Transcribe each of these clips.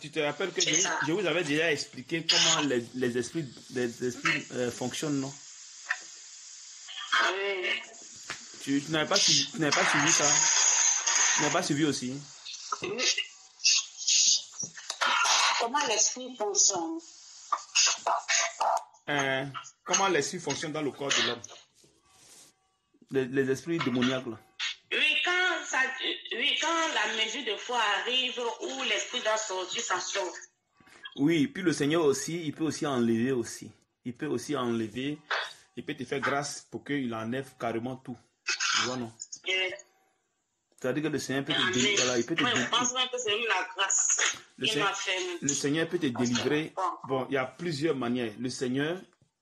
Tu te rappelles que je vous avais déjà expliqué comment les esprits fonctionnent, non? Oui. Tu n'avais pas suivi ça? Tu n'as pas suivi aussi? Oui. Comment l'esprit fonctionne? Comment l'esprit fonctionne dans le corps de l'homme? Les esprits démoniaques, là. Oui, quand la mesure de foi arrive où l'esprit doit sortir, ça sort. Oui, puis le Seigneur aussi, il peut aussi enlever aussi. Il peut aussi enlever, il peut te faire grâce pour qu'il enlève carrément tout. Tu vois, non? C'est-à-dire que le Seigneur peut te délivrer. Voilà, il peut te délivrer. Je pense même que c'est la grâce qu'il m'a fait. Le Seigneur peut te délivrer. Bon, il y a plusieurs manières. Le Seigneur,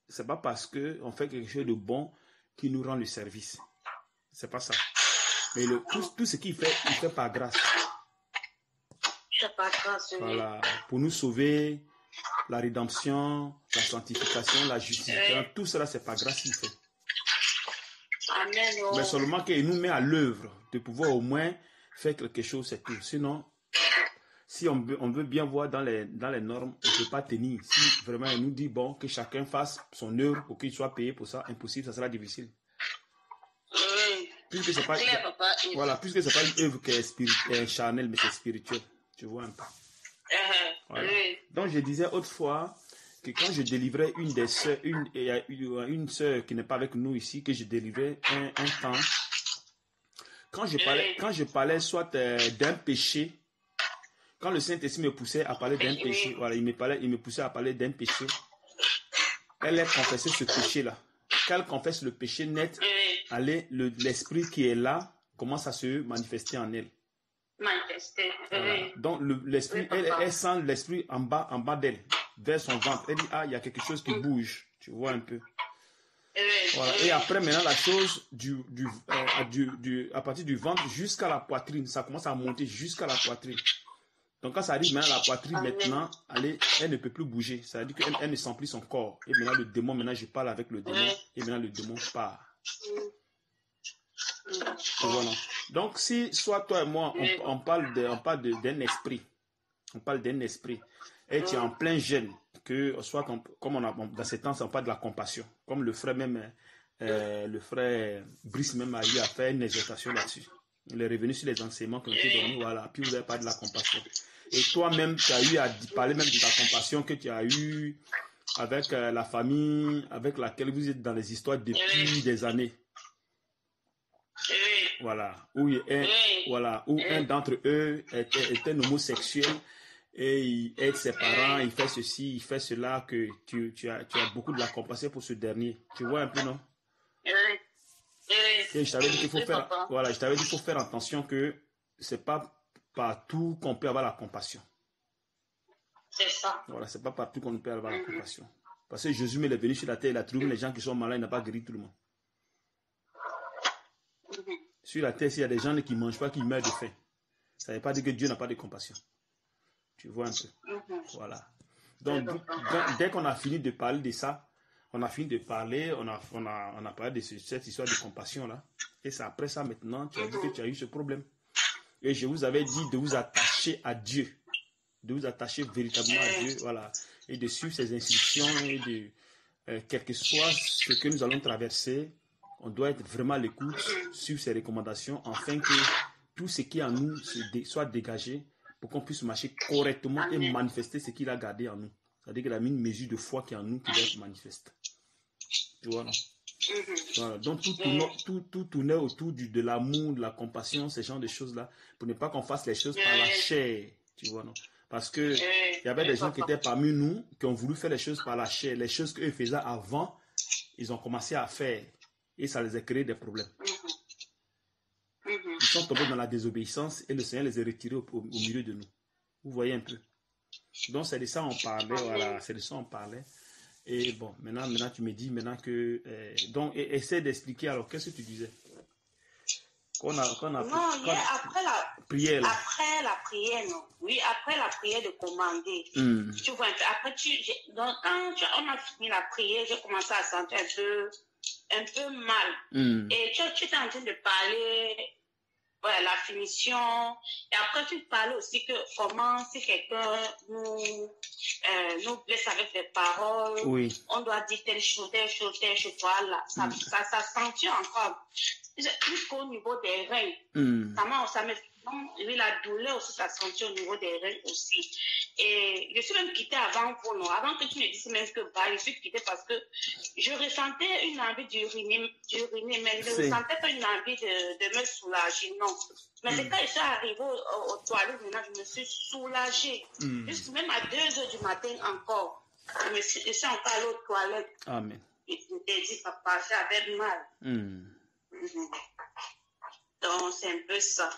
c'est pas parce qu'on fait quelque chose de bon qu'il nous rend le service. C'est pas ça. Mais tout ce qu'il fait, il fait par grâce. Par grâce, voilà, pour nous sauver, la rédemption, la sanctification, la justification, tout cela c'est par grâce qu'il fait. Amen. Mais seulement qu'il nous met à l'œuvre de pouvoir au moins faire quelque chose, c'est tout. Sinon, si on veut bien voir dans les normes, on ne peut pas tenir. Si vraiment il nous dit bon, que chacun fasse son œuvre pour qu'il soit payé pour ça, impossible, ça sera difficile. Puisque c'est pas, voilà, puisque c'est pas une œuvre qui est charnelle, mais c'est spirituel. Tu vois un peu. Voilà. Donc je disais autrefois que quand je délivrais une des sœurs, une sœur qui n'est pas avec nous ici, que je délivrais un temps, quand je parlais soit d'un péché, quand le Saint-Esprit me poussait à parler d'un péché, voilà, il me poussait à parler d'un péché, elle confessait ce péché-là. Quand elle confesse le péché net, l'esprit qui est là commence à se manifester en elle. Voilà. Donc l'esprit, elle sent l'esprit en bas d'elle, vers son ventre. Elle dit ah, il y a quelque chose qui bouge, tu vois un peu. Voilà. Et après maintenant la chose à partir du ventre jusqu'à la poitrine, ça commence à monter jusqu'à la poitrine. Donc quand ça arrive maintenant à la poitrine, maintenant elle ne peut plus bouger. Ça veut dire qu'elle ne sent plus son corps. Et maintenant le démon, maintenant je parle avec le démon et maintenant le démon part. Voilà. Donc si soit toi et moi on parle d'un esprit, et tu es en plein jeûne, que soit comme on a dans ces temps on parle de la compassion, comme le frère même le frère Brice même a eu à faire une exhortation là-dessus. Il est revenu sur les enseignements qui ont été donnés, voilà, puis vous avez parlé de la compassion. Et toi-même tu as eu à parler même de ta compassion que tu as eu avec la famille avec laquelle vous êtes dans les histoires depuis des années. Voilà, où un d'entre eux était homosexuel et il aide ses parents, il fait ceci, il fait cela, que tu as beaucoup de la compassion pour ce dernier. Tu vois un peu, non? Et je t'avais dit qu'il faut faire, voilà, je t'avais dit qu'il faut faire attention que c'est pas partout qu'on peut avoir la compassion. C'est ça. Voilà, c'est pas partout qu'on peut avoir la compassion. Parce que Jésus il est venu sur la terre, il a trouvé les gens qui sont malades, il n'a pas guéri tout le monde. Sur la terre, s'il y a des gens qui ne mangent pas, qui meurent de faim, ça ne veut pas dire que Dieu n'a pas de compassion. Tu vois un peu. Voilà. Donc, dès qu'on a fini de parler de ça, on a parlé de cette histoire de compassion là. Et c'est après ça maintenant, tu as dit que tu as eu ce problème. Et je vous avais dit de vous attacher à Dieu. De vous attacher véritablement à Dieu. Voilà. Et de suivre ses instructions et de, quel que soit ce que nous allons traverser, on doit être vraiment à l'écoute, suivre ses recommandations, afin que tout ce qui est en nous soit dégagé pour qu'on puisse marcher correctement et manifester ce qu'il a gardé en nous. C'est-à-dire qu'il a mis une mesure de foi qui est en nous qui doit être manifeste. Tu vois, non? Voilà. Donc tout tournait autour de l'amour, de la compassion, ces genres de choses-là, pour ne pas qu'on fasse les choses par la chair. Tu vois, non? Parce que il y avait des gens qui étaient parmi nous, qui ont voulu faire les choses par la chair. Les choses qu'eux faisaient avant, ils ont commencé à faire. Et ça les a créé des problèmes. Ils sont tombés dans la désobéissance et le Seigneur les a retirés au milieu de nous. Vous voyez un peu. Donc c'est de ça on parlait, voilà, c'est de ça on parlait. Et bon, maintenant tu me dis maintenant que... donc essaie d'expliquer alors, qu'est-ce que tu disais? Non, après la prière, non. Oui, après la prière de commander. Tu vois, après donc quand on a fini la prière, j'ai commencé à sentir un peu mal. Et tu es en train de parler voilà, la finition. Et après, tu parlais aussi que comment, si quelqu'un nous blesse avec des paroles, on doit dire telle chose, voilà. Ça sentit encore jusqu'au niveau des reins. Ça me oui, la douleur aussi, ça sentit au niveau des reins aussi. Et je suis même quittée avant pour nous. Avant que tu me dises même que je suis quittée parce que je ressentais une envie d'uriner, mais je ne ressentais pas une envie de me soulager, non. Mais c'est quand je suis arrivée aux toilettes, maintenant, je me suis soulagée. Juste même à 2h du matin encore, je suis encore allée aux toilettes. Amen. Et je t'ai dit, papa, j'avais mal. Donc, c'est un peu ça.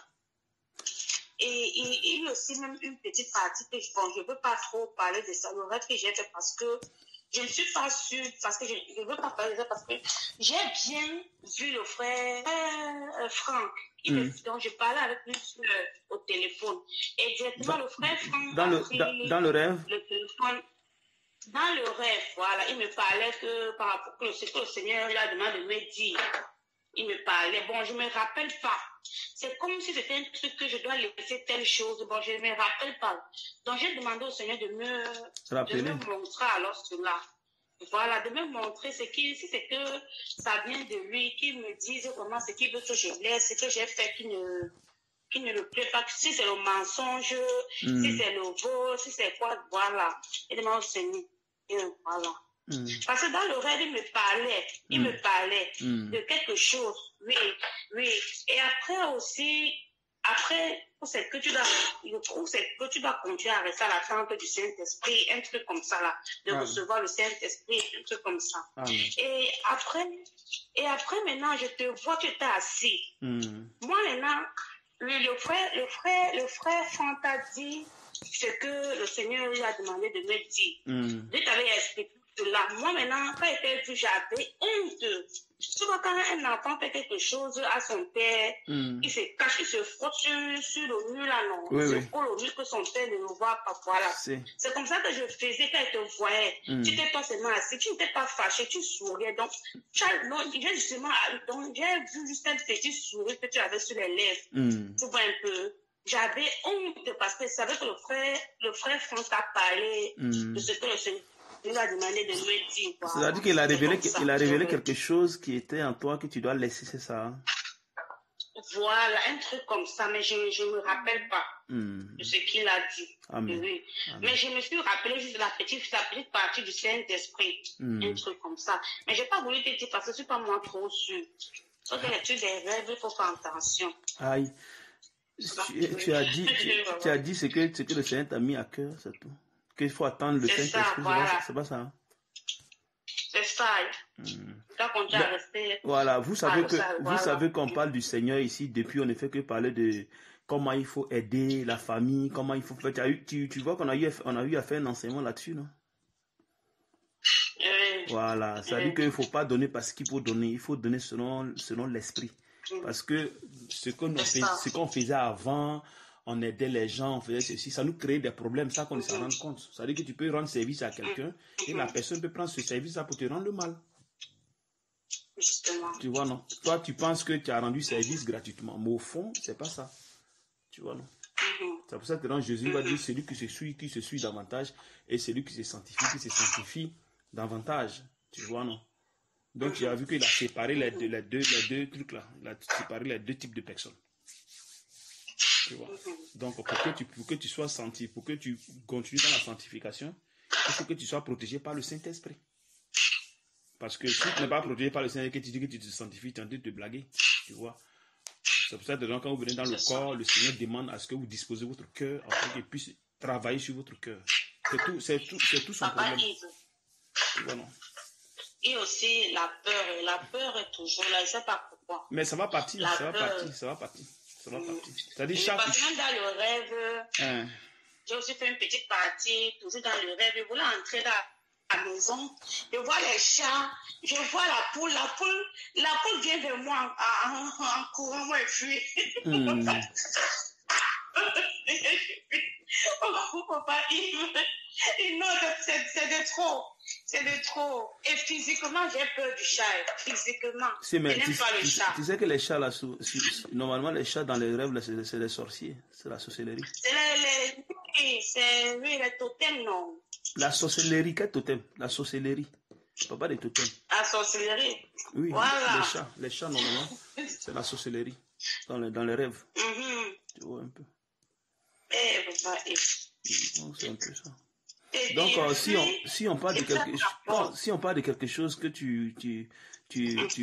Et il y a aussi même une petite partie que je ne veux pas trop parler de ça, le rêve que j'ai fait parce que je ne suis pas sûre, parce que je ne veux pas parler de ça parce que j'ai bien vu le frère Franck, dont je parlais avec lui au téléphone. Et directement, le frère Franck dans le rêve? Le téléphone. Dans le rêve, voilà, il me parlait que par rapport à ce que le Seigneur lui a demandé de me dire. Il me parlait. Bon, je ne me rappelle pas. C'est comme si c'était un truc que je dois laisser telle chose. Bon, je ne me rappelle pas. Donc, j'ai demandé au Seigneur de me montrer alors cela. Voilà, de me montrer si c'est que ça vient de lui, qu'il me dise vraiment ce qu'il veut que je laisse, ce que j'ai fait qui ne le plaît pas. Si c'est le mensonge, si c'est le vol, si c'est quoi, voilà. Et demande au Seigneur. Et voilà. Parce que dans le rêve, il me parlait de quelque chose, oui. Et après aussi, c'est que tu dois continuer à rester à l'attente du Saint-Esprit, un truc comme ça là, de recevoir le Saint-Esprit, un truc comme ça. Et après maintenant, je te vois que tu es assis. Moi maintenant, le frère Fanta dit ce que le Seigneur lui a demandé de me dire. Je t'avais expliqué cela. Moi maintenant, quand j'étais vue, j'avais honte. Tu vois, quand un enfant fait quelque chose à son père, il se cache, il se frotte sur le mur là, non. Il se frotte au mur que son père ne le voit pas. Voilà. C'est comme ça que je faisais quand je te voyais. Tu n'étais pas seulement assis, tu n'étais pas fâché, tu souriais. Donc, j'ai vu juste un petit sourire que tu avais sur les lèvres. Tu vois un peu. J'avais honte parce que je savais que le frère Franck a parlé de ce que le Seigneur lui a demandé de me dire. Voilà. C'est-à-dire qu'il a révélé quelque chose qui était en toi que tu dois laisser, c'est ça? Hein? Voilà, un truc comme ça, mais je ne me rappelle pas de ce qu'il a dit. Amen. Oui. Amen. Mais je me suis rappelé juste la petite partie du Saint-Esprit, un truc comme ça. Mais je n'ai pas voulu te dire parce que je ne suis pas moi trop sûre. Sur l'étude des rêves, il faut faire attention. Aïe. Tu as dit ce que le Seigneur t'a mis à cœur, c'est tout. Qu'il faut attendre le Saint-Esprit, voilà. C'est pas ça. Hein? C'est ça. Voilà, vous savez qu'on parle du Seigneur ici, depuis on ne fait que parler de comment il faut aider la famille, comment il faut faire. Tu vois qu'on a eu à faire un enseignement là-dessus, non? Voilà, ça dit qu'il ne faut pas donner parce qu'il faut donner, il faut donner selon l'esprit. Parce que ce qu'on faisait avant, on aidait les gens, on faisait ceci, ça nous créait des problèmes, ça qu'on ne s'en rend compte. Ça veut dire que tu peux rendre service à quelqu'un et la personne peut prendre ce service-là pour te rendre le mal. Tu vois, non? Toi, tu penses que tu as rendu service gratuitement, mais au fond, c'est pas ça. Tu vois, non? C'est pour ça que dans Jésus va dire celui qui se suit davantage et celui qui se sanctifie davantage. Tu vois, non? Donc, tu as vu qu'il a séparé les deux trucs là. Il a séparé les deux types de personnes. Tu vois. Donc, pour que tu sois sanctifié, pour que tu continues dans la sanctification, il faut que tu sois protégé par le Saint-Esprit. Parce que si tu n'es pas protégé par le Saint-Esprit, que tu dis que tu te sanctifies, tu es en train de te blaguer. Tu vois. C'est pour ça que quand vous venez dans le corps, le Seigneur demande à ce que vous disposez votre cœur afin qu'il puisse travailler sur votre cœur. C'est tout son problème. Tu vois, non? Et aussi la peur. La peur est toujours là, je ne sais pas pourquoi. Mais ça va partir, ça va partir. C'est-à-dire chaque... Parce que même dans le rêve, j'ai aussi fait une petite partie, toujours dans le rêve. Je voulais entrer dans la maison, je vois les chats, je vois la poule. La poule vient vers moi en courant, moi je fuis. Oh, papa, non, c'est de trop. C'est de trop. Et physiquement, j'ai peur du chat. Physiquement. Je n'aime pas le chat. Tu sais que les chats, là, normalement, les chats dans les rêves, c'est les sorciers. C'est la sorcellerie. C'est les totems, non. La sorcellerie, quel totem? La sorcellerie. Pas des totems. La sorcellerie. Oui, voilà. Les chats, normalement, c'est la sorcellerie. Dans les rêves. Tu vois un peu. C'est un peu ça. Donc, si on parle de quelque chose que tu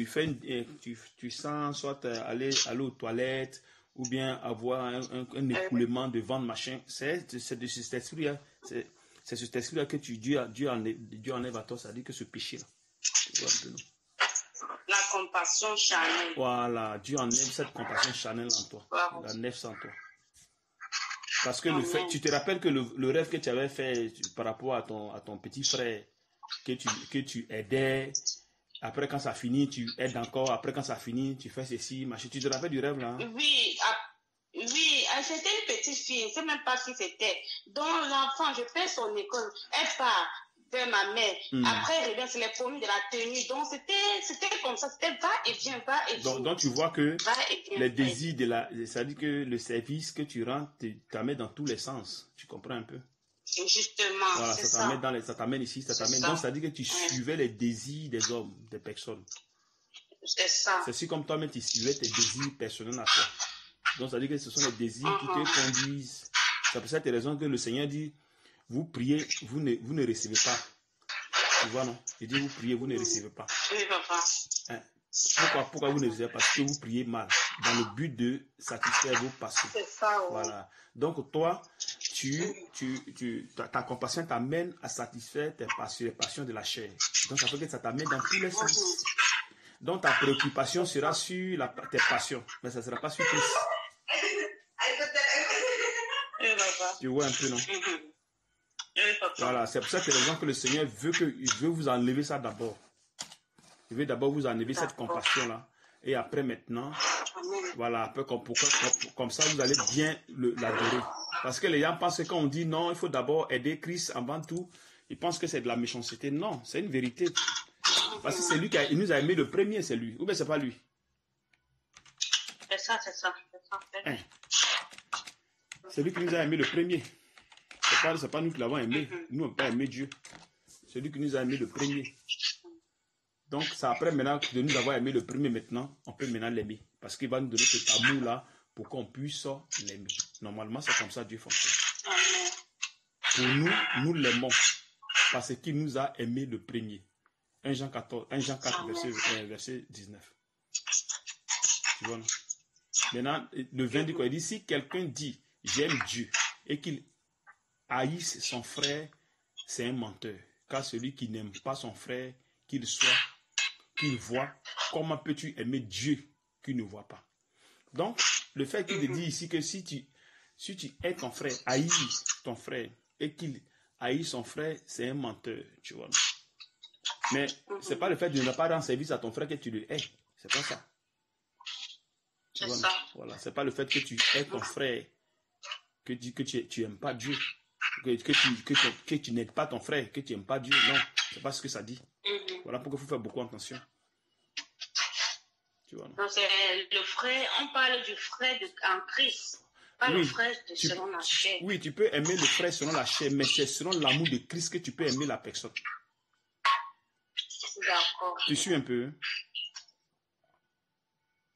fais, tu sens soit aller aux toilettes ou bien avoir un écoulement de ventre, machin, c'est de cet esprit-là. C'est cet esprit-là que Dieu enlève à toi, c'est-à-dire que ce péché-là. Tu vois un peu, non? La compassion charnelle. Voilà, Dieu enlève cette compassion charnelle en toi. Il enlève ça en toi. Parce que tu te rappelles que le rêve que tu avais fait par rapport à ton petit frère, que tu aidais, après quand ça finit, tu aides encore, après quand ça finit, tu fais ceci, machin. Tu te rappelles du rêve là? Oui, c'était une petite fille, je ne sais même pas qui c'était. Donc l'enfant, je fais son école, elle part vers ma mère. Après, elle revient, c'est les promis de la tenue. Donc c'était comme ça, c'était va et vient, va et vient. Donc tu vois que les désirs c'est-à-dire que le service que tu rends t'amène dans tous les sens. Tu comprends un peu? Justement, voilà, ça t'amène ici, ça t'amène. Donc ça veut dire que tu suivais les désirs des hommes, des personnes. C'est ça. C'est si comme toi-même tu suivais tes désirs personnels à toi. Donc ça veut dire que ce sont les désirs qui te conduisent. C'est pour cette raison que le Seigneur dit, vous priez, vous ne recevez pas. Tu vois, non? Il dit, vous priez, vous ne recevez pas. Oui, papa. Pourquoi vous ne recevez pas? Parce que vous priez mal, dans le but de satisfaire vos passions. C'est ça, ouais. Voilà. Donc toi, ta compassion t'amène à satisfaire les passions de la chair. Donc ça fait que ça t'amène dans tous les sens. Donc ta préoccupation sera sur tes passions, mais ça ne sera pas sur Christ. Tu vois un peu, non? Voilà, c'est pour cette raison que le Seigneur veut vous enlever ça d'abord. Il veut d'abord vous enlever cette compassion-là. Et après, maintenant, voilà, après, comme ça, vous allez bien l'adorer. Parce que les gens pensent que quand on dit non, il faut d'abord aider Christ avant tout, ils pensent que c'est de la méchanceté. Non, c'est une vérité. Parce que c'est lui qui nous a aimé le premier, c'est lui. Ou bien c'est pas lui? C'est ça. C'est lui qui nous a aimé le premier. C'est pas nous qui l'avons aimé. Nous, on n'a pas aimé Dieu. C'est lui qui nous a aimé le premier. Donc, c'est après maintenant de nous avoir aimé le premier maintenant, on peut maintenant l'aimer. Parce qu'il va nous donner cet amour-là pour qu'on puisse l'aimer. Normalement, c'est comme ça Dieu fonctionne. Pour nous l'aimons. Parce qu'il nous a aimé le premier. 1 Jean 4, verset 19. Tu vois, non? Maintenant, le 20 dit quoi? Il dit, si quelqu'un dit, j'aime Dieu, et qu'il haïsse son frère, c'est un menteur. Car celui qui n'aime pas son frère, qu'il voit, comment peux-tu aimer Dieu qu'il ne voit pas? Donc, le fait qu'il te dit ici que si tu aimes ton frère, haïs ton frère, et qu'il haïsse son frère, c'est un menteur, tu vois. Mais ce n'est pas le fait de ne pas rendre service à ton frère que tu le hais. C'est pas ça. Tu vois, ça. Voilà, c'est pas le fait que tu hais ton frère, que tu n'aimes pas Dieu, que tu n'aides pas ton frère, que tu n'aimes pas Dieu. Non, c'est pas ce que ça dit. Voilà pourquoi il faut faire beaucoup attention. Tu vois, non? Donc, c'est le frère, on parle du frère en Christ, pas le frère selon la chair. Oui, tu peux aimer le frère selon la chair, mais c'est selon l'amour de Christ que tu peux aimer la personne. D'accord. Tu suis un peu?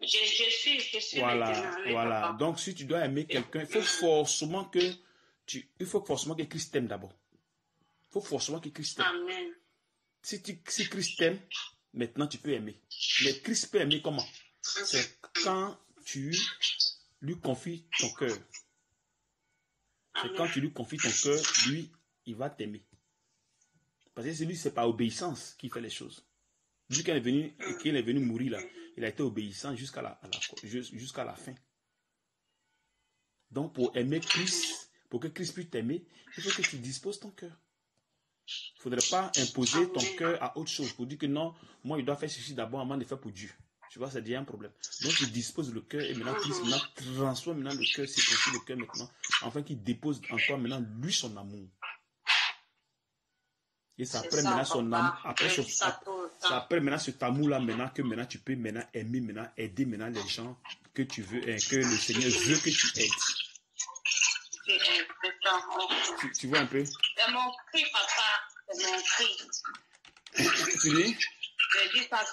Je suis. Voilà. Donc, si tu dois aimer quelqu'un, il faut forcément que Christ t'aime d'abord. Il faut forcément que Christ t'aime. Amen. Si Christ t'aime, maintenant tu peux aimer. Mais Christ peut aimer comment? C'est quand tu lui confies ton cœur. C'est quand tu lui confies ton cœur, lui, il va t'aimer. Parce que c'est lui, c'est par obéissance qu'il fait les choses. Lui, quand il est venu mourir là, il a été obéissant jusqu'à la fin. Donc, pour aimer Christ, pour que Christ puisse t'aimer, il faut que tu disposes ton cœur. Il ne faudrait pas imposer ton cœur à autre chose pour dire que non, moi, je dois faire ceci d'abord avant de faire pour Dieu. Tu vois, c'est déjà un problème. Donc, tu disposes le cœur et maintenant, transforme maintenant le cœur, c'est aussi le cœur maintenant, afin qu'il dépose en toi maintenant, lui, son amour. Et ça après maintenant son amour, après maintenant cet amour-là, maintenant que maintenant tu peux maintenant aimer, maintenant aider maintenant les gens que tu veux, que le Seigneur veut que tu aides. Tu vois un peu? C'est mon cri, papa. C'est mon cri. Tu dis? Je dis ça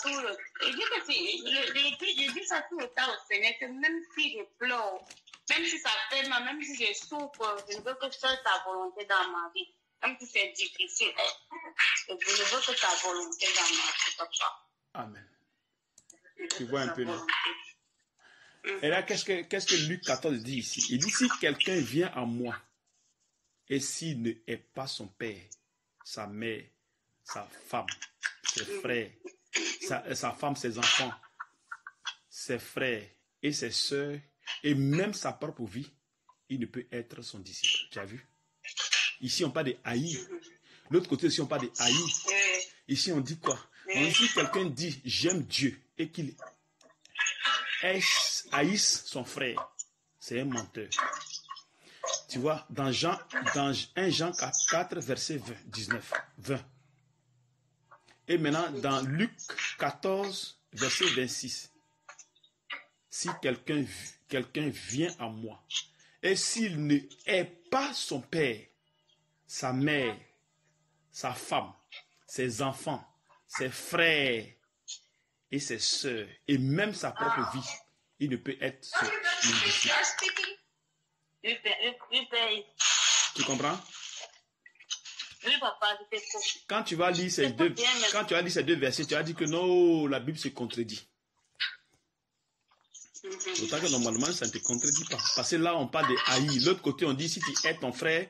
tout le temps au Seigneur, que même si je pleure, même si ça fait mal, même si je souffre, je veux que seule ta volonté dans ma vie. Même si c'est difficile, je veux que ta volonté dans ma vie, papa. Amen. Tu vois un peu là. Et là, qu'est-ce que Luc 14 dit ici? Il dit, si quelqu'un vient à moi, et s'il ne hait pas son père, sa mère, sa femme, ses frères, sa femme, ses enfants, ses frères et ses soeurs, et même sa propre vie, il ne peut être son disciple. Tu as vu? Ici, on parle de haïr. L'autre côté, ici, on parle de haïr. Ici, on dit quoi? On dit, si quelqu'un dit, j'aime Dieu, et qu'il haïsse son frère, c'est un menteur. Tu vois, dans 1 Jean 4, verset 20. Et maintenant, dans Luc 14, verset 26. Si quelqu'un vient à moi, et s'il ne hait pas son père, sa mère, sa femme, ses enfants, ses frères et ses sœurs, et même sa propre vie, il ne peut être son disciple. Tu comprends? Oui, papa, quand tu vas lire ces deux versets, tu vas dire que non, la Bible se contredit. Autant que normalement, ça ne te contredit pas. Parce que là, on parle de haïr. L'autre côté, on dit, si tu hais ton frère,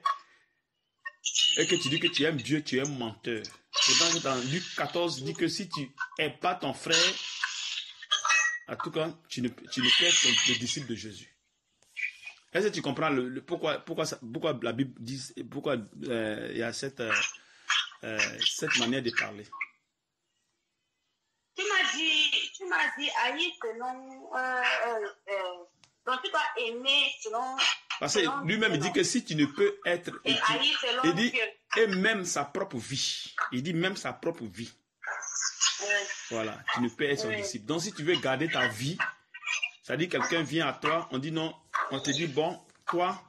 et que tu dis que tu aimes Dieu, tu es menteur. Autant que dans Luc 14, dit que si tu hais pas ton frère, en tout cas, tu ne peux être le disciple de Jésus. Est-ce que tu comprends pourquoi la Bible dit, pourquoi il y a cette manière de parler? Tu m'as dit haïr selon, donc tu dois aimer selon. Parce que lui-même il dit que si tu ne peux être, il dit, et même sa propre vie. Il dit même sa propre vie. Voilà, tu ne peux être son disciple. Donc si tu veux garder ta vie, c'est-à-dire quelqu'un vient à toi, on dit non, on te dit bon, toi,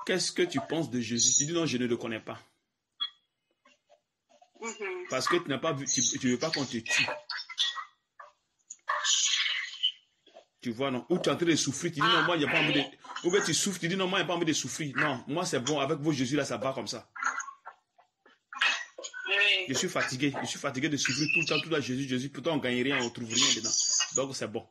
qu'est-ce que tu penses de Jésus? Tu dis non, je ne le connais pas. Parce que tu n'as pas vu, tu ne veux pas qu'on te tue. Tu vois, non? Ou tu es en train de souffrir, tu dis non, moi, il n'y a pas envie de. Ou bien tu souffres, tu dis non, moi, il n'y a pas envie de souffrir. Non, moi, c'est bon, avec vos Jésus là, ça va comme ça. Je suis fatigué de souffrir tout le temps, tout à Jésus, pourtant on ne gagne rien, on ne trouve rien dedans. Donc c'est bon.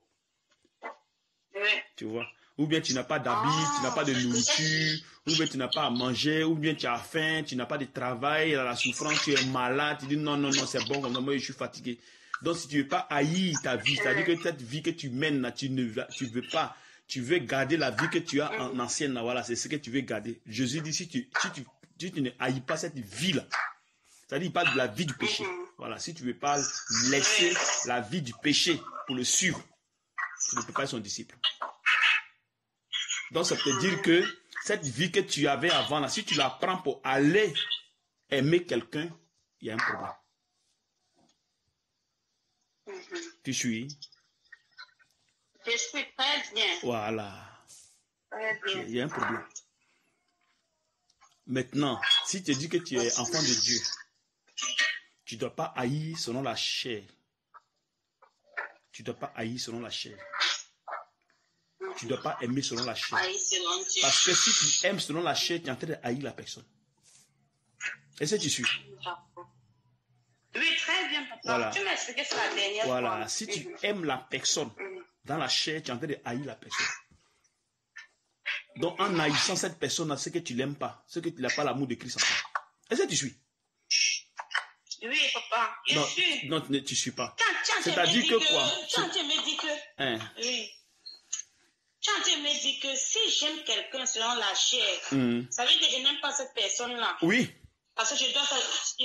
Tu vois? Ou bien tu n'as pas d'habits, tu n'as pas de nourriture, ou bien tu n'as pas à manger, ou bien tu as faim, tu n'as pas de travail, la souffrance, tu es malade, tu dis non, c'est bon, moi je suis fatigué. Donc si tu ne veux pas haïr ta vie, c'est-à-dire que cette vie que tu mènes là, tu veux pas, tu veux garder la vie que tu as en ancienne là, voilà, c'est ce que tu veux garder. Jésus dit si tu ne haïs pas cette vie là, c'est-à-dire il parle de la vie du péché. Voilà, si tu ne veux pas laisser la vie du péché pour le suivre, tu ne peux pas être son disciple. Donc ça peut dire que cette vie que tu avais avant là, si tu la prends pour aller aimer quelqu'un, il y a un problème. Tu suis? Je suis très bien. Voilà. Très bien. Il y a un problème. Maintenant, si tu dis que tu es enfant de Dieu, tu ne dois pas haïr selon la chair. Tu ne dois pas haïr selon la chair. Tu ne dois pas aimer selon la chair. Parce que si tu aimes selon la chair, tu es en train de haïr la personne. Est-ce que tu suis? Oui, très bien, papa. Voilà. Tu m'as expliqué ça la dernière fois. Voilà. Si tu aimes la personne dans la chair, tu es en train de haïr la personne. Donc, en haïssant cette personne, c'est que tu ne l'aimes pas. C'est que tu n'as pas l'amour de Christ en toi. Est-ce que tu suis? Oui, papa. Je suis. Non, tu ne suis pas. C'est-à-dire que quoi? Quand tu me dis que... Oui. Quand tu me dis que si j'aime quelqu'un selon la chair, ça veut dire que je n'aime pas cette personne-là. Oui. Parce que je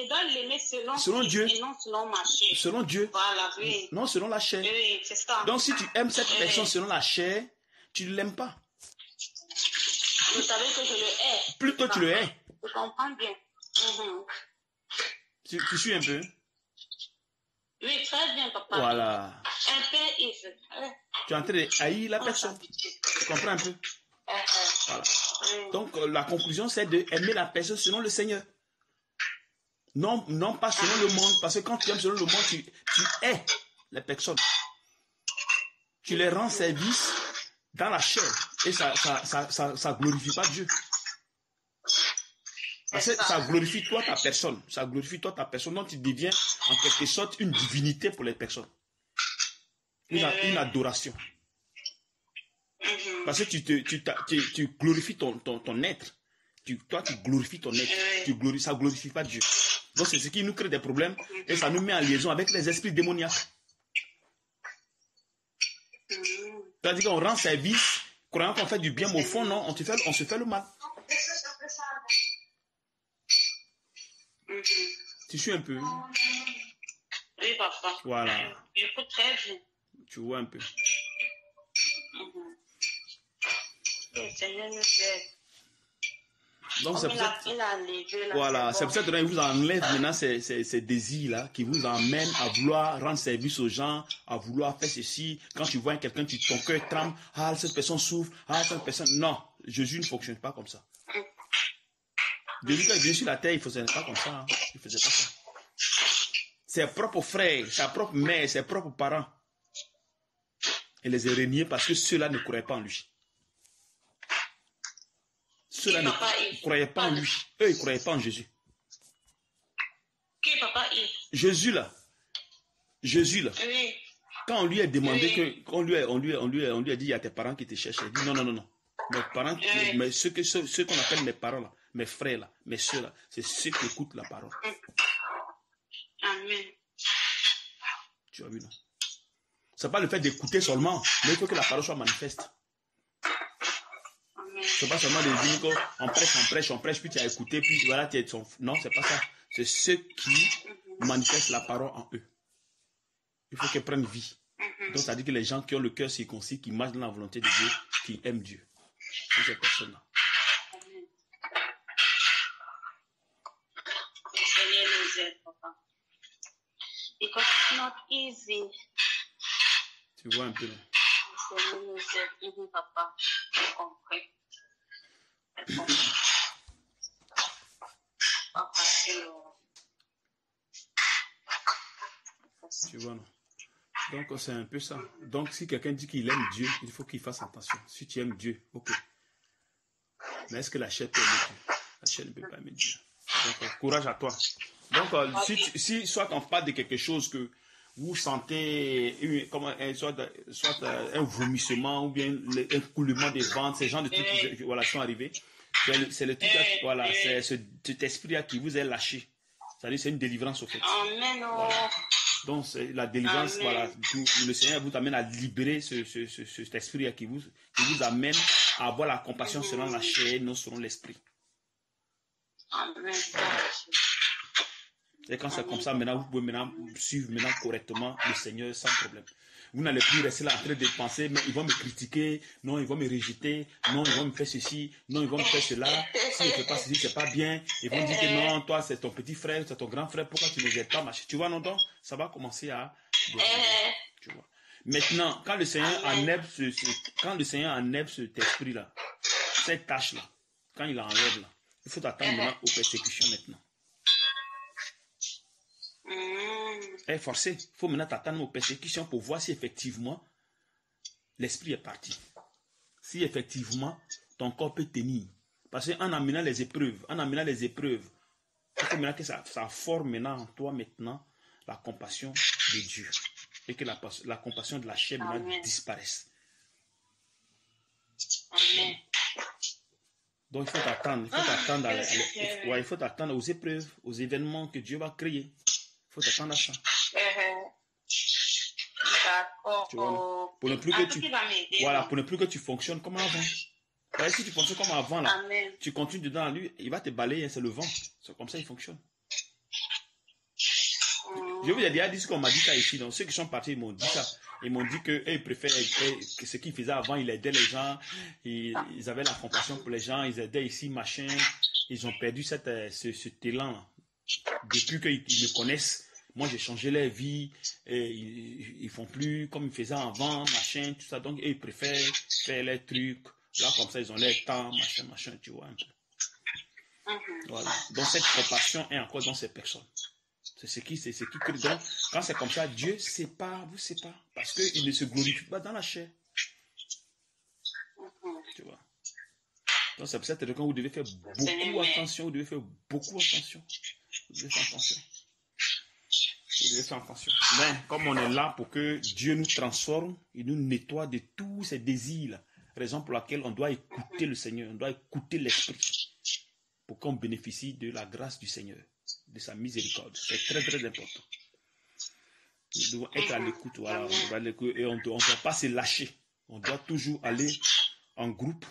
dois l'aimer selon Dieu et non selon ma chair. Selon Dieu. Voilà, oui. Non, selon la chair. Oui, c'est ça. Donc, si tu aimes cette personne selon la chair, tu ne l'aimes pas. Vous savez que je le hais. Plutôt tu le hais. Je comprends bien. Tu suis un peu? Oui, très bien, papa. Voilà. Un peu, tu es en train de haïr la personne. Tu comprends un peu? Voilà. Donc, la conclusion, c'est d'aimer la personne selon le Seigneur. Non, non pas selon le monde. Parce que quand tu aimes selon le monde, tu hais les personnes. Tu les rends service dans la chair. Et ça glorifie pas Dieu. Parce que ça glorifie toi ta personne. Ça glorifie toi ta personne. Donc tu deviens en quelque sorte une divinité pour les personnes. Une adoration. Parce que tu glorifies ton être. Toi, tu glorifies ton être. Ça ne glorifie pas Dieu. Donc c'est ce qui nous crée des problèmes. Et ça nous met en liaison avec les esprits démoniaques. C'est-à-dire qu'on rend service, croyant qu'on fait du bien, mais au fond, non, on se fait le mal. Tu suis un peu? Oui, papa. Voilà. J'écoute très bien. Tu vois un peu. Donc c'est pour ça qu'il vous enlève maintenant ces désirs-là qui vous emmènent à vouloir rendre service aux gens, à vouloir faire ceci. Quand tu vois quelqu'un, ton cœur tremble. Ah, cette personne souffre. Ah, cette personne... Non, Jésus ne fonctionne pas comme ça. Jésus, quand il vient sur la terre, il ne faisait pas comme ça. Hein. Il ne faisait pas ça. Ses propres frères, sa propre mère, ses propres parents, il les a reniés parce que ceux-là ne croyaient pas en lui. Ceux-là ne croyaient pas en lui. Eux, ils ne croyaient pas en Jésus. Qui papa est? Jésus là. Oui. Quand on lui a demandé on lui a dit, il y a tes parents qui te cherchent. Il dit non. Mes parents, mais ceux qu'on appelle mes parents là, mes frères là, mes soeurs là, c'est ceux qui écoutent la parole. Amen. Tu as vu, non? Ce n'est pas le fait d'écouter seulement, mais il faut que la parole soit manifeste. Ce n'est pas seulement de dire qu'on prêche, puis tu as écouté, puis voilà, tu es son... Non, ce n'est pas ça. C'est ceux qui manifestent la parole en eux. Il faut qu'elles prennent vie. Donc, ça dit que les gens qui ont le cœur circoncis, qui marchent dans la volonté de Dieu, qui aiment Dieu. C'est ces personnes-là. Seigneur nous aide, papa. Because it's not easy. Tu vois un peu, là. Seigneur nous aide, papa. J'ai compris. Papa, tu vois, non? Donc, c'est un peu ça. Donc, si quelqu'un dit qu'il aime Dieu, il faut qu'il fasse attention. Si tu aimes Dieu, ok. Mais est-ce que la chair peut aimer Dieu? La chair ne peut pas aimer Dieu. Donc, courage à toi. Donc, si soit on parle de quelque chose que vous sentez, soit un vomissement ou bien un coulement des ventres, ces gens de trucs qui sont arrivés, c'est le truc, voilà, c'est cet esprit-là qui vous est lâché. C'est-à-dire, c'est une délivrance au fait. Amen. Voilà. Donc, la délivrance, voilà, le Seigneur vous amène à libérer cet esprit qui vous amène à avoir la compassion selon la chair, non selon l'esprit. Amen. Et quand c'est comme ça, maintenant, vous pouvez suivre correctement le Seigneur sans problème. Vous n'allez plus rester là en train de penser, mais ils vont me critiquer, non, ils vont me rejeter, non, ils vont me faire ceci, non, ils vont me faire cela. Si je ne fais pas ceci, c'est pas bien. Ils vont dire que non, toi, c'est ton petit frère, c'est ton grand frère, pourquoi tu ne les aides pas, machin. Tu vois, non, donc, ça va commencer à... Tu vois. Maintenant, quand le Seigneur enlève cet esprit-là, cette tâche-là, quand il enlève là, il faut attendre maintenant aux persécutions maintenant. est forcé. Il faut maintenant t'attendre aux persécutions pour voir si effectivement l'esprit est parti. Si effectivement ton corps peut tenir. Parce qu'en amenant les épreuves, il faut maintenant que ça forme maintenant en toi maintenant la compassion de Dieu. Et que la compassion de la chair maintenant disparaisse. Amen. Donc il faut t'attendre. Il faut t'attendre aux épreuves, aux événements que Dieu va créer. Il faut t'attendre à ça. D'accord. Tu vois, pour ne plus que tu fonctionnes comme avant. Si tu fonctionnes comme avant, là, Amen. tu continues dedans, lui, il va te balayer, c'est le vent. C'est comme ça il fonctionne. Je vous ai déjà dit ce qu'on m'a dit ça ici. Donc, ceux qui sont partis, ils m'ont dit ça. Ils m'ont dit qu'ils préfèrent que ce qu'ils faisaient avant, ils aidaient les gens, ils avaient la compassion pour les gens, ils aidaient ici, machin. Ils ont perdu cet élan. Depuis qu'ils me connaissent, moi j'ai changé leur vie, et ils font plus comme ils faisaient avant, machin, tout ça. Donc, ils préfèrent faire les trucs. Là, comme ça, ils ont leur temps, machin, tu vois un peu. Voilà. Donc, cette compassion est encore dans ces personnes. C'est ce qui crée. Donc, quand c'est comme ça, Dieu vous sépare. Parce qu'il ne se glorifie pas dans la chair. Tu vois. Donc, c'est pour ça que vous devez faire beaucoup attention. Vous devez faire beaucoup attention. Vous devez faire attention. Vous devez faire attention. Mais, comme on est là pour que Dieu nous transforme, il nous nettoie de tous ces désirs. Raison pour laquelle on doit écouter le Seigneur. On doit écouter l'Esprit. Pour qu'on bénéficie de la grâce du Seigneur. De sa miséricorde. C'est très, très important. Nous devons être à l'écoute. Voilà, et on ne doit pas se lâcher. On doit toujours aller en groupe,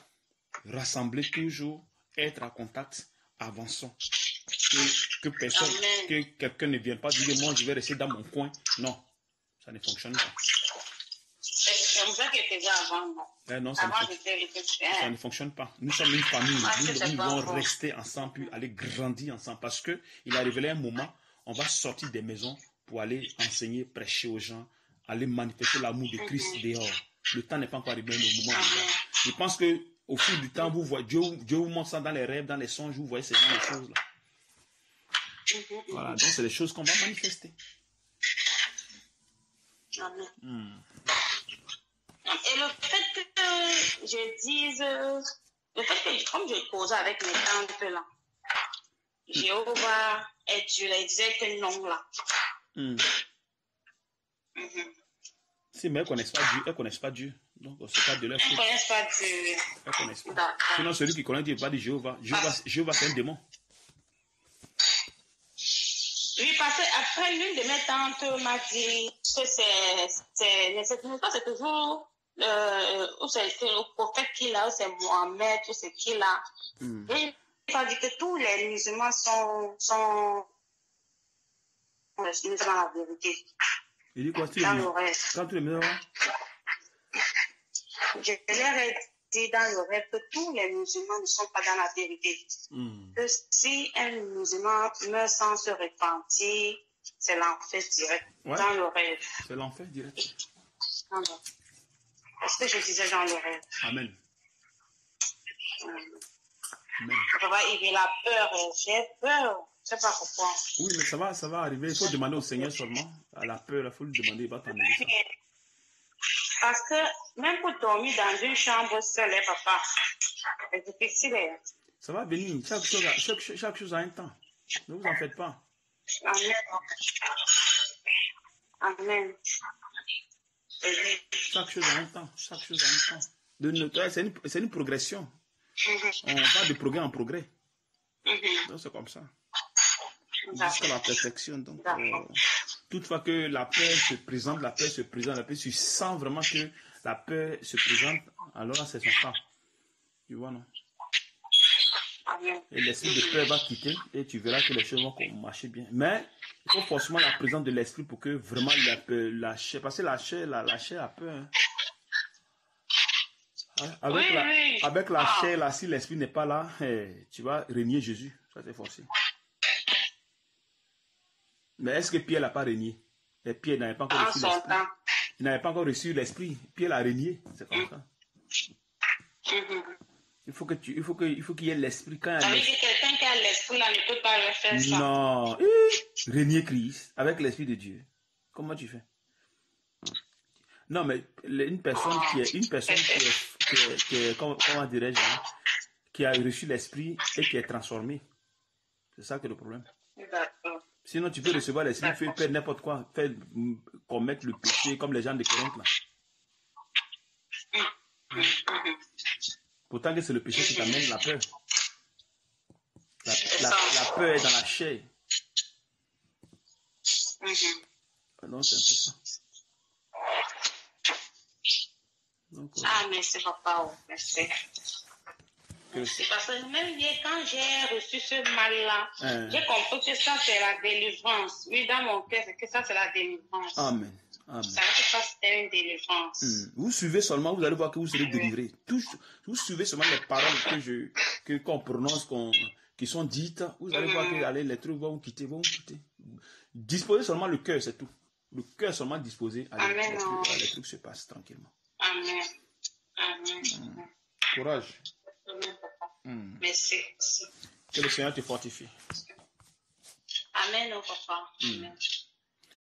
rassembler toujours, être en contact, avançons. Que quelqu'un ne vienne pas dire moi je vais rester dans mon coin. Non, ça ne fonctionne pas. C'est comme ça que c'était avant. Non, ça ne fonctionne pas. Nous sommes une famille. Nous devons rester ensemble, puis aller grandir ensemble. Parce qu'il a révélé un moment, on va sortir des maisons pour aller enseigner, prêcher aux gens, aller manifester l'amour de Christ dehors. Le temps n'est pas encore arrivé, le moment. Je pense qu'au fil du temps, vous voyez, Dieu vous montre ça dans les rêves, dans les songes, vous voyez ces genre de choses-là. Voilà, donc c'est des choses qu'on va manifester. Amen. Et le fait que je dise, le fait que comme je causais avec mes tantes là, Jéhovah est Dieu, là, il disait que non là. Si, mais elles ne connaissent pas Dieu, elles connaissent pas Dieu. Donc, c'est pas de leur faute. Elles ne connaissent pas Dieu. Elles connaissent pas. Sinon, celui qui connaît Dieu, pas de Jéhovah. Jéhovah, c'est un démon. Oui, parce qu'après, l'une de mes tantes m'a dit que c'est toujours ou c'est le prophète qui l'a, ou c'est Mohamed, ou c'est qui l'a. Et il a dit que tous les musulmans sont les musulmans à la vérité. Il dit quoi? Quand tous les musulmans? Je leur ai dit dans le rêve que tous les musulmans ne sont pas dans la vérité. Que si un musulman meurt sans se repentir, c'est l'enfer direct. Ouais. Dans le rêve. C'est l'enfer direct. C'est ce que je disais dans le rêve. Amen. Amen. Il y a la peur. J'ai peur. Je ne sais pas pourquoi. Oui, mais ça va arriver. Il faut demander au Seigneur seulement. À la peur, il faut lui demander, il va t'enlever ça. Parce que même pour dormir dans une chambre seule, papa, c'est difficile. Ça va venir. Chaque chose a un temps. Ne vous en faites pas. Amen. Amen. Chaque chose a un temps. Chaque chose a un temps. C'est une progression. On va de progrès en progrès. Donc c'est comme ça. Jusqu'à la perfection. Donc, toutefois que la peur se présente, tu sens vraiment que la peur se présente, alors là c'est son temps. Tu vois, non? Et l'esprit de peur va quitter et tu verras que les choses vont marcher bien. Mais il faut forcément la présence de l'esprit pour que vraiment la chair, parce que la chair a peur. Hein? Avec la chair, là, si l'esprit n'est pas là, tu vas régner Jésus. Ça c'est forcé. Mais est-ce que Pierre n'a pas régné? Et Pierre n'avait pas encore reçu l'esprit. Il n'avait pas encore reçu l'esprit. Pierre l'a régné. C'est comme ça. Il faut qu'il y ait l'esprit. Quand ça veut dire que quelqu'un qui a l'esprit là ne peut pas le faire ça. Non. Régner Christ avec l'esprit de Dieu. Comment tu fais? Non, mais une personne qui est comment dirais-je, qui a reçu l'esprit et qui est transformée. C'est ça que le problème. D'accord. Sinon, tu peux recevoir l'esprit, faire n'importe quoi, commettre le péché comme les gens de Corinthe là. Pourtant que c'est le péché qui t'amène la peur. La peur est dans la chair. Donc c'est un peu ça. Donc, merci papa, merci. Merci. Parce que même hier, quand j'ai reçu ce mal-là, j'ai compris que ça, c'est la délivrance. Oui, dans mon cœur, c'est que ça, c'est la délivrance. Amen. Amen. Ça veut dire que ça, c'était une délivrance. Vous suivez seulement, vous allez voir que vous serez délivré. Vous suivez seulement les paroles qu'on prononce, qui sont dites. Vous allez voir que les trucs vont vous quitter, Disposez seulement le cœur, c'est tout. Le cœur seulement disposé, les trucs se passent tranquillement. Amen. Amen. Courage. Amen, papa. Merci. Que le Seigneur te fortifie. Amen, papa. Amen.